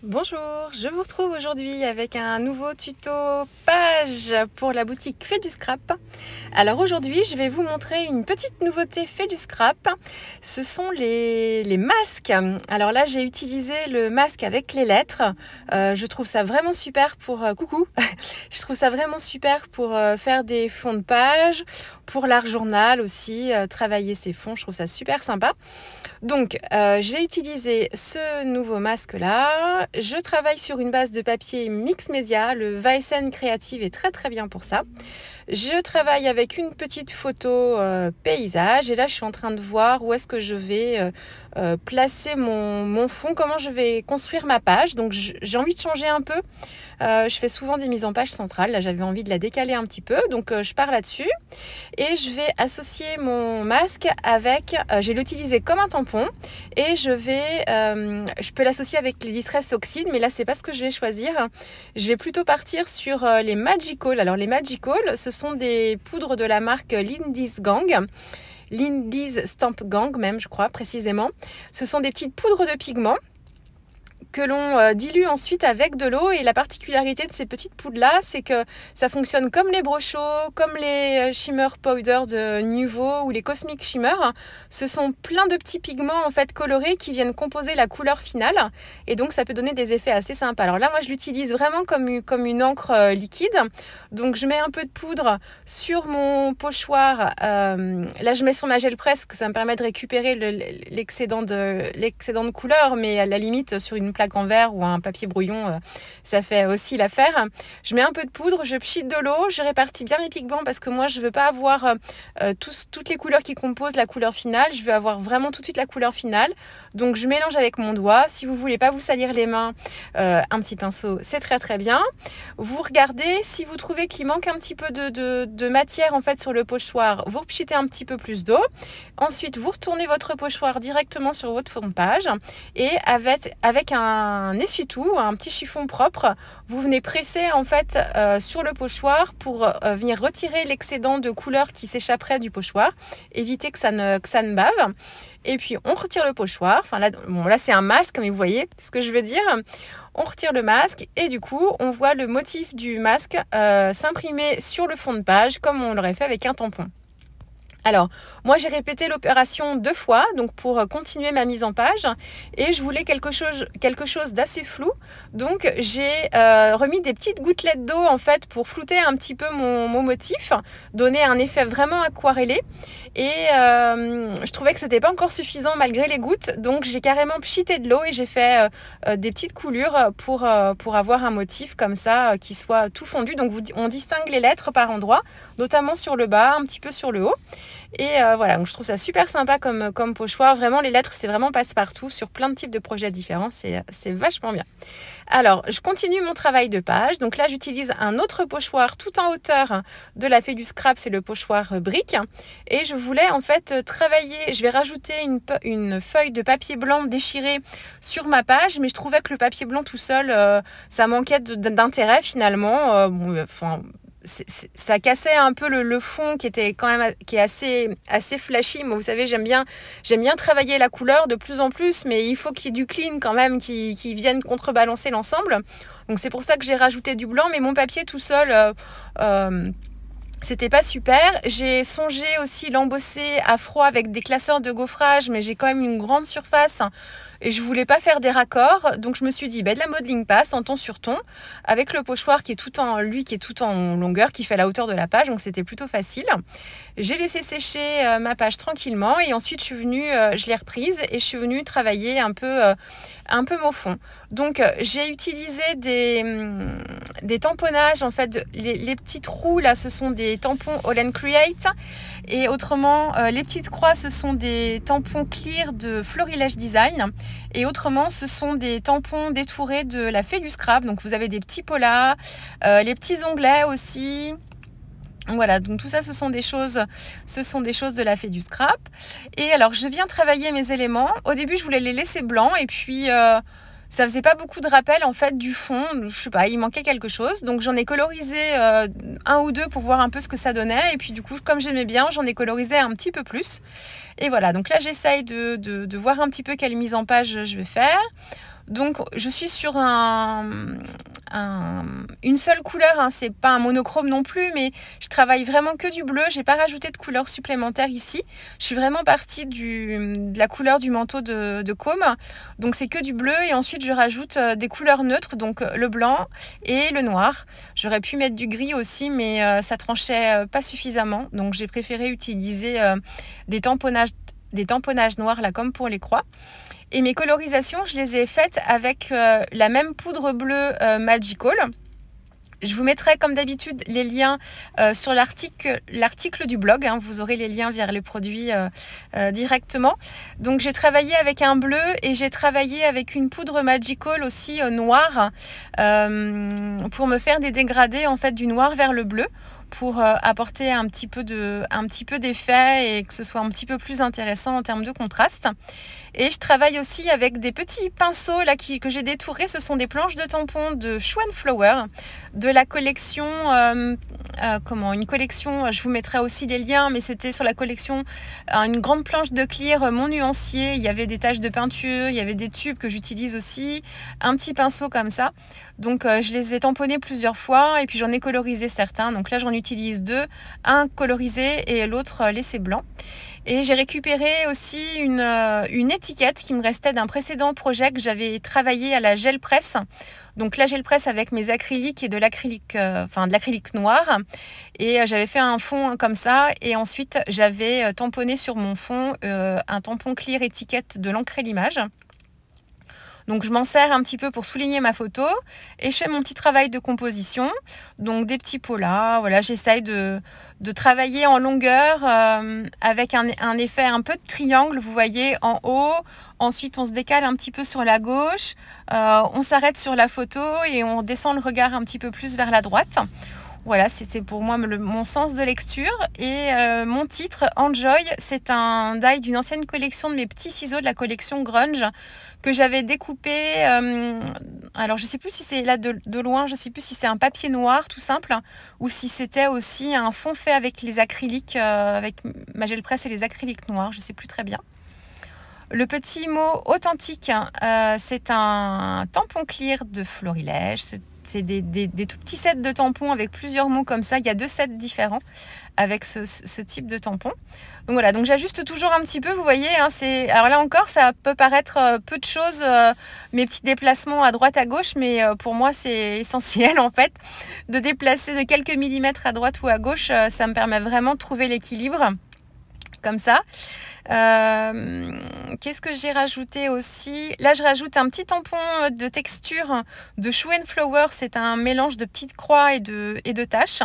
Bonjour, je vous retrouve aujourd'hui avec un nouveau tuto page pour la boutique Fait du Scrap. Alors aujourd'hui, je vais vous montrer une petite nouveauté Fait du Scrap. Ce sont les masques. Alors là, j'ai utilisé le masque avec les lettres. Je trouve ça vraiment super pour... coucou. Je trouve ça vraiment super pour faire des fonds de page, pour l'art journal aussi, travailler ses fonds. Je trouve ça super sympa. Donc, je vais utiliser ce nouveau masque-là. Je travaille sur une base de papier mix média. Le Weissen Creative est très très bien pour ça. Je travaille avec une petite photo paysage. Et là, je suis en train de voir où est-ce que je vais placer mon fond, comment je vais construire ma page. Donc, j'ai envie de changer un peu. Je fais souvent des mises en page centrales. Là, j'avais envie de la décaler un petit peu. Donc, je pars là-dessus. Et je vais associer mon masque avec... je vais l'utiliser comme un tampon. Et je peux l'associer avec les Distress Oxide. Mais là, c'est pas ce que je vais choisir. Je vais plutôt partir sur les Magical. Alors, les Magical, ce sont des poudres de la marque Lindy's Gang. Lindy's Stamp Gang même, je crois, précisément. Ce sont des petites poudres de pigments que l'on dilue ensuite avec de l'eau. Et la particularité de ces petites poudres-là, c'est que ça fonctionne comme les brochos, comme les Shimmer Powder de Nuvo ou les Cosmic Shimmer. Ce sont plein de petits pigments en fait colorés qui viennent composer la couleur finale. Et donc, ça peut donner des effets assez sympas. Alors là, moi, je l'utilise vraiment comme une encre liquide. Donc, je mets un peu de poudre sur mon pochoir. Là, je mets sur ma gel presse, que ça me permet de récupérer l'excédent de couleur. Mais à la limite, sur une plaque en verre ou un papier brouillon, ça fait aussi l'affaire. Je mets un peu de poudre, je pchite de l'eau, je répartis bien mes pigments parce que moi je veux pas avoir toutes les couleurs qui composent la couleur finale, je veux avoir vraiment tout de suite la couleur finale. Donc je mélange avec mon doigt. Si vous voulez pas vous salir les mains, un petit pinceau, c'est très très bien. Vous regardez, si vous trouvez qu'il manque un petit peu de matière en fait sur le pochoir, vous repchitez un petit peu plus d'eau. Ensuite, vous retournez votre pochoir directement sur votre fond de page et avec un essuie-tout, un petit chiffon propre, vous venez presser en fait sur le pochoir pour venir retirer l'excédent de couleur qui s'échapperait du pochoir, éviter que ça ne bave. Et puis on retire le pochoir. Enfin là c'est un masque, mais vous voyez ce que je veux dire. On retire le masque et du coup on voit le motif du masque s'imprimer sur le fond de page comme on l'aurait fait avec un tampon. Alors, moi j'ai répété l'opération 2 fois, donc pour continuer ma mise en page, et je voulais quelque chose d'assez flou, donc j'ai remis des petites gouttelettes d'eau en fait pour flouter un petit peu mon motif, donner un effet vraiment aquarellé, et je trouvais que c'était pas encore suffisant malgré les gouttes, donc j'ai carrément pchité de l'eau et j'ai fait des petites coulures pour avoir un motif comme ça qui soit tout fondu. Donc on distingue les lettres par endroits, notamment sur le bas, un petit peu sur le haut. Et voilà, donc je trouve ça super sympa comme pochoir. Vraiment, les lettres, c'est vraiment passe-partout sur plein de types de projets différents. C'est vachement bien. Alors, je continue mon travail de page. Donc là, j'utilise un autre pochoir tout en hauteur de la Fait du Scrap. C'est le pochoir brique. Et je voulais en fait travailler. Je vais rajouter une feuille de papier blanc déchirée sur ma page. Mais je trouvais que le papier blanc tout seul, ça manquait d'intérêt finalement. Ça cassait un peu le fond qui est assez flashy. Moi, vous savez, j'aime bien travailler la couleur de plus en plus, mais il faut qu'il y ait du clean quand même qui vienne contrebalancer l'ensemble. Donc c'est pour ça que j'ai rajouté du blanc, mais mon papier tout seul, c'était pas super. J'ai songé aussi l'embosser à froid avec des classeurs de gaufrage, mais j'ai quand même une grande surface et je voulais pas faire des raccords. Donc je me suis dit, de la modeling passe en ton sur ton, avec le pochoir qui est tout en longueur, qui fait la hauteur de la page, donc c'était plutôt facile. J'ai laissé sécher ma page tranquillement et ensuite je suis venue, je l'ai reprise et je suis venue travailler un peu mon fond. Donc j'ai utilisé des tamponnages en fait, les petits trous là, ce sont des tampons All & Create, et autrement les petites croix, ce sont des tampons clear de Florilège Design, et autrement ce sont des tampons détourés de la Fait du Scrap. Donc vous avez des petits polas, les petits onglets aussi. Voilà, donc tout ça, ce sont des choses de la Fait du Scrap. Et alors, je viens travailler mes éléments. Au début, je voulais les laisser blancs et puis ça faisait pas beaucoup de rappel en fait du fond. Je sais pas, il manquait quelque chose. Donc j'en ai colorisé un ou deux pour voir un peu ce que ça donnait. Et puis du coup, comme j'aimais bien, j'en ai colorisé un petit peu plus. Et voilà, donc là, j'essaye de voir un petit peu quelle mise en page je vais faire. Donc je suis sur une seule couleur, hein. C'est pas un monochrome non plus, mais je travaille vraiment que du bleu. J'ai pas rajouté de couleur supplémentaire ici. Je suis vraiment partie de la couleur du manteau de Côme. Donc c'est que du bleu et ensuite je rajoute des couleurs neutres, donc le blanc et le noir. J'aurais pu mettre du gris aussi, mais ça tranchait pas suffisamment. Donc j'ai préféré utiliser des tamponnages noirs là comme pour les croix. Et mes colorisations, je les ai faites avec la même poudre bleue Magical. Je vous mettrai comme d'habitude les liens sur l'article du blog, hein. Vous aurez les liens vers les produits directement. Donc j'ai travaillé avec un bleu et j'ai travaillé avec une poudre Magical aussi noire pour me faire des dégradés en fait du noir vers le bleu, pour apporter un petit peu d'effet et que ce soit un petit peu plus intéressant en termes de contraste. Et je travaille aussi avec des petits pinceaux là que j'ai détourés. Ce sont des planches de tampons de Shoe & Flower de la collection une collection, je vous mettrai aussi des liens, mais c'était sur la collection une grande planche de clear mon nuancier. Il y avait des taches de peinture, il y avait des tubes que j'utilise aussi, un petit pinceau comme ça. Donc je les ai tamponnés plusieurs fois et puis j'en ai colorisé certains. Donc là j'en utilise deux, un colorisé et l'autre laissé blanc. Et j'ai récupéré aussi une étiquette qui me restait d'un précédent projet que j'avais travaillé à la gel presse. Donc la gel presse avec mes acryliques et de l'acrylique noir. Et j'avais fait un fond comme ça. Et ensuite j'avais tamponné sur mon fond un tampon clear étiquette de l'encre et l'image. Donc je m'en sers un petit peu pour souligner ma photo et je fais mon petit travail de composition. Donc des petits pots là, voilà, j'essaye de travailler en longueur avec un effet un peu de triangle, vous voyez, en haut. Ensuite on se décale un petit peu sur la gauche, on s'arrête sur la photo et on descend le regard un petit peu plus vers la droite. Voilà, c'était pour moi mon sens de lecture. Et mon titre, Enjoy, c'est un die d'une ancienne collection de mes petits ciseaux de la collection Grunge que j'avais découpé. Alors, je ne sais plus si c'est là de loin, je ne sais plus si c'est un papier noir tout simple ou si c'était aussi un fond fait avec les acryliques, avec ma gel presse et les acryliques noirs. Je ne sais plus très bien. Le petit mot authentique, c'est un tampon clear de Florilège. C'est des tout petits sets de tampons avec plusieurs mots comme ça. Il y a 2 sets différents avec ce type de tampon. Donc voilà, donc j'ajuste toujours un petit peu, vous voyez. Hein, alors là encore, ça peut paraître peu de choses, mes petits déplacements à droite, à gauche, mais pour moi, c'est essentiel en fait de déplacer de quelques millimètres à droite ou à gauche. Ça me permet vraiment de trouver l'équilibre comme ça. Qu'est-ce que j'ai rajouté aussi? Là, je rajoute un petit tampon de texture de Shoe & Flower. C'est un mélange de petites croix et de taches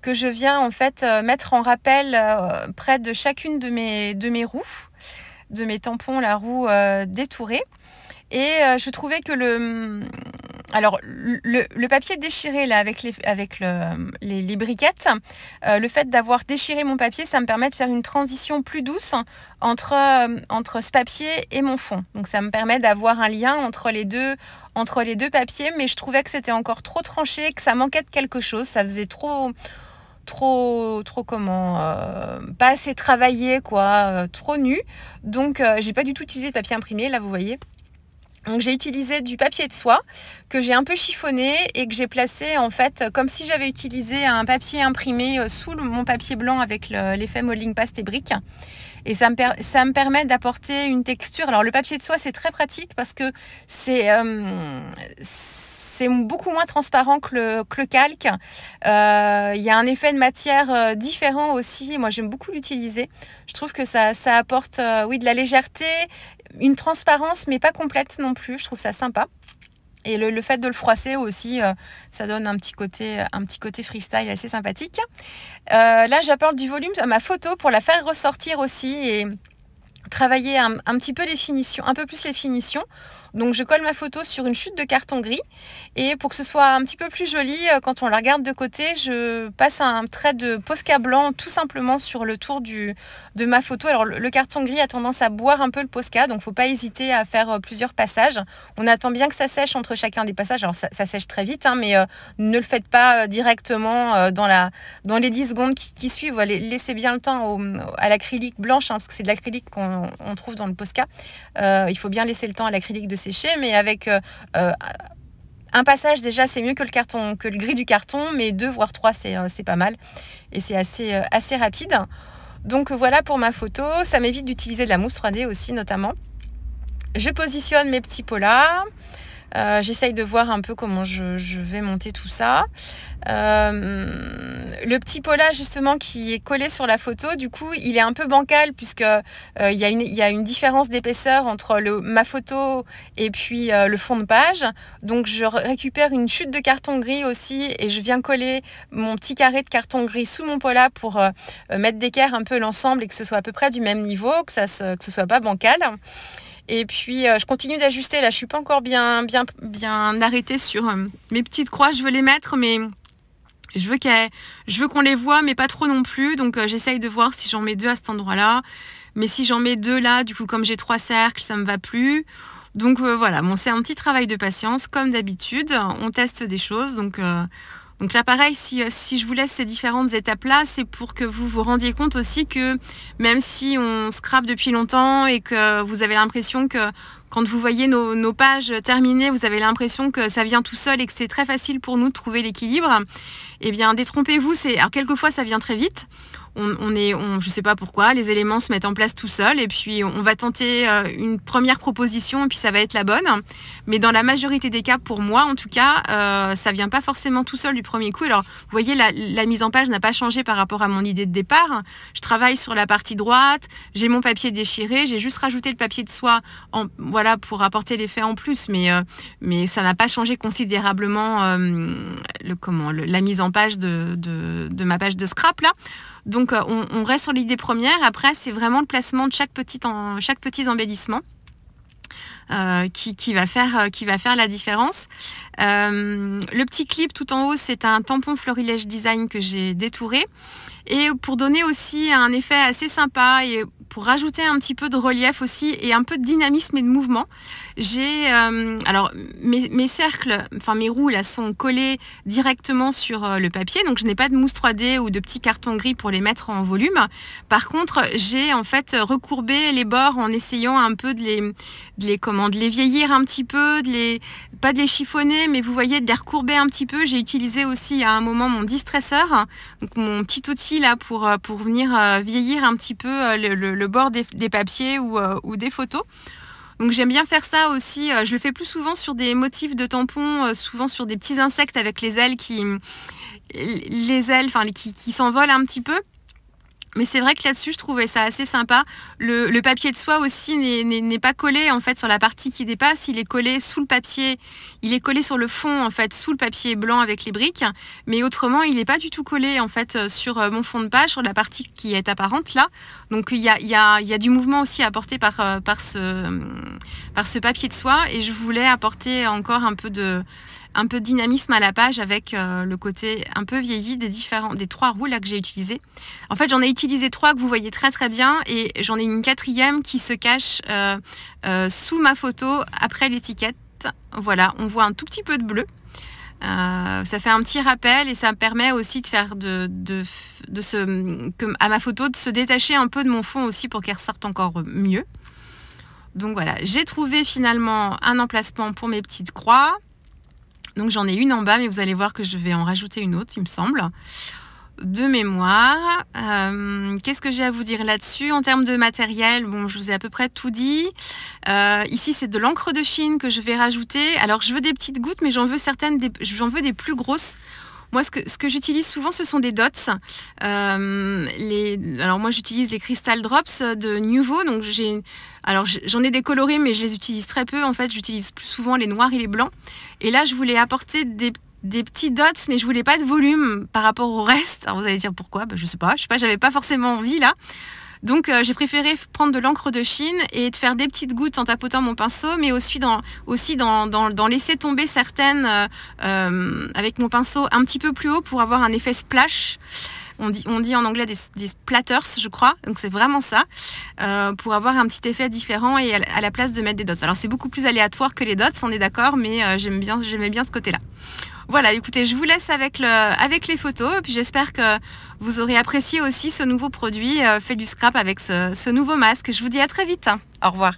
que je viens en fait mettre en rappel près de chacune de mes roues, de mes tampons, la roue détourée. Et je trouvais que le papier déchiré là avec les briquettes, le fait d'avoir déchiré mon papier, ça me permet de faire une transition plus douce entre ce papier et mon fond. Donc ça me permet d'avoir un lien entre les deux papiers, mais je trouvais que c'était encore trop tranché, que ça manquait de quelque chose, ça faisait trop pas assez travaillé quoi, trop nu. Donc j'ai pas du tout utilisé de papier imprimé, là vous voyez. Donc j'ai utilisé du papier de soie que j'ai un peu chiffonné et que j'ai placé en fait comme si j'avais utilisé un papier imprimé sous mon papier blanc avec l'effet modeling paste et brique. Et ça me permet d'apporter une texture. Alors le papier de soie c'est très pratique parce que c'est beaucoup moins transparent que le calque. Il y a un effet de matière différent aussi. Moi j'aime beaucoup l'utiliser. Je trouve que ça apporte de la légèreté, une transparence mais pas complète non plus. Je trouve ça sympa. Et le fait de le froisser aussi, ça donne un petit côté freestyle assez sympathique. Là j'apporte du volume à ma photo pour la faire ressortir aussi et travailler un petit peu les finitions, un peu plus les finitions. Donc je colle ma photo sur une chute de carton gris et pour que ce soit un petit peu plus joli, quand on la regarde de côté, je passe un trait de Posca blanc tout simplement sur le tour de ma photo. Alors le carton gris a tendance à boire un peu le Posca, donc faut pas hésiter à faire plusieurs passages. On attend bien que ça sèche entre chacun des passages. Alors ça sèche très vite, hein, mais ne le faites pas directement dans les 10 secondes qui suivent. Laissez bien le temps à l'acrylique blanche, hein, parce que c'est de l'acrylique on trouve dans le Posca. Il faut bien laisser le temps à l'acrylique de sécher, mais avec un passage déjà c'est mieux que le gris du carton, mais 2 voire 3 c'est pas mal et c'est assez rapide. Donc voilà pour ma photo, ça m'évite d'utiliser de la mousse 3D aussi notamment. Je positionne mes petits pots là. J'essaye de voir un peu comment je vais monter tout ça. Le petit pot là justement qui est collé sur la photo, du coup il est un peu bancal puisque il y a une différence d'épaisseur entre ma photo et puis le fond de page. Donc je récupère une chute de carton gris aussi et je viens coller mon petit carré de carton gris sous mon pot là pour mettre d'équerre un peu l'ensemble et que ce soit à peu près du même niveau, que ce soit pas bancal. Et puis je continue d'ajuster, là je suis pas encore bien arrêtée sur mes petites croix, je veux les mettre mais je veux qu'on les voit mais pas trop non plus, donc j'essaye de voir si j'en mets 2 à cet endroit là, mais si j'en mets 2 là, du coup comme j'ai 3 cercles ça me va plus, donc voilà, bon, c'est un petit travail de patience comme d'habitude, on teste des choses, donc là pareil, si je vous laisse ces différentes étapes là, c'est pour que vous vous rendiez compte aussi que même si on scrape depuis longtemps et que vous avez l'impression que quand vous voyez nos pages terminées, vous avez l'impression que ça vient tout seul et que c'est très facile pour nous de trouver l'équilibre, eh bien détrompez-vous, alors quelquefois ça vient très vite. Je sais pas pourquoi, les éléments se mettent en place tout seuls et puis on va tenter une première proposition et puis ça va être la bonne. Mais dans la majorité des cas, pour moi en tout cas, ça vient pas forcément tout seul du premier coup. Alors vous voyez, la mise en page n'a pas changé par rapport à mon idée de départ. Je travaille sur la partie droite, j'ai mon papier déchiré, j'ai juste rajouté le papier de soie voilà, pour apporter l'effet en plus, mais ça n'a pas changé considérablement la mise en page de ma page de scrap là. Donc on reste sur l'idée première. Après c'est vraiment le placement de chaque petit embellissement qui va faire la différence. Le petit clip tout en haut, c'est un tampon Florilège Design que j'ai détouré, et pour donner aussi un effet assez sympa et pour rajouter un petit peu de relief aussi et un peu de dynamisme et de mouvement, j'ai alors mes cercles, enfin mes roues là sont collés directement sur le papier, donc je n'ai pas de mousse 3D ou de petits cartons gris pour les mettre en volume. Par contre, j'ai en fait recourbé les bords en essayant un peu de les vieillir un petit peu, pas de les chiffonner, mais vous voyez, de les recourber un petit peu. J'ai utilisé aussi à un moment mon distresseur, donc mon petit outil là pour venir vieillir un petit peu le bord des papiers ou des photos. Donc j'aime bien faire ça aussi. Je le fais plus souvent sur des motifs de tampons, souvent sur des petits insectes avec les ailes qui s'envolent un petit peu. Mais c'est vrai que là-dessus, je trouvais ça assez sympa. Le papier de soie aussi n'est pas collé en fait sur la partie qui dépasse. Il est collé sous le papier. Il est collé sur le fond en fait, sous le papier blanc avec les briques. Mais autrement, il n'est pas du tout collé en fait sur mon fond de page, sur la partie qui est apparente là. Donc il y a du mouvement aussi apporté par ce papier de soie. Et je voulais apporter encore un peu de dynamisme à la page avec le côté un peu vieilli des 3 roues là que j'ai utilisées. En fait, j'en ai utilisé 3 que vous voyez très très bien et j'en ai une 4e qui se cache sous ma photo après l'étiquette. Voilà, on voit un tout petit peu de bleu. Ça fait un petit rappel et ça me permet aussi de faire à ma photo de se détacher un peu de mon fond aussi pour qu'elle ressorte encore mieux. Donc voilà, j'ai trouvé finalement un emplacement pour mes petites croix. Donc j'en ai une en bas, mais vous allez voir que je vais en rajouter une autre, il me semble, de mémoire. Qu'est-ce que j'ai à vous dire là-dessus? En termes de matériel, bon, je vous ai à peu près tout dit. Ici, c'est de l'encre de Chine que je vais rajouter. Alors, je veux des petites gouttes, mais j'en veux des plus grosses. Moi, ce que j'utilise souvent, ce sont des dots. Alors moi, j'utilise les Crystal Drops de Nuvo. Donc j'en ai des colorés, mais je les utilise très peu. En fait, j'utilise plus souvent les noirs et les blancs. Et là, je voulais apporter des petits dots, mais je voulais pas de volume par rapport au reste. Alors vous allez dire pourquoi? Je sais pas, j'avais pas forcément envie là. Donc j'ai préféré prendre de l'encre de Chine et de faire des petites gouttes en tapotant mon pinceau, mais aussi d'en laisser tomber certaines avec mon pinceau un petit peu plus haut pour avoir un effet splash. On dit en anglais des splatters, je crois. Donc c'est vraiment ça, pour avoir un petit effet différent et à la place de mettre des dots. Alors c'est beaucoup plus aléatoire que les dots, on est d'accord, mais j'aimais bien ce côté-là. Voilà, écoutez, je vous laisse avec les photos. Et puis j'espère que vous aurez apprécié aussi ce nouveau produit fait du scrap avec ce nouveau masque. Je vous dis à très vite. Au revoir.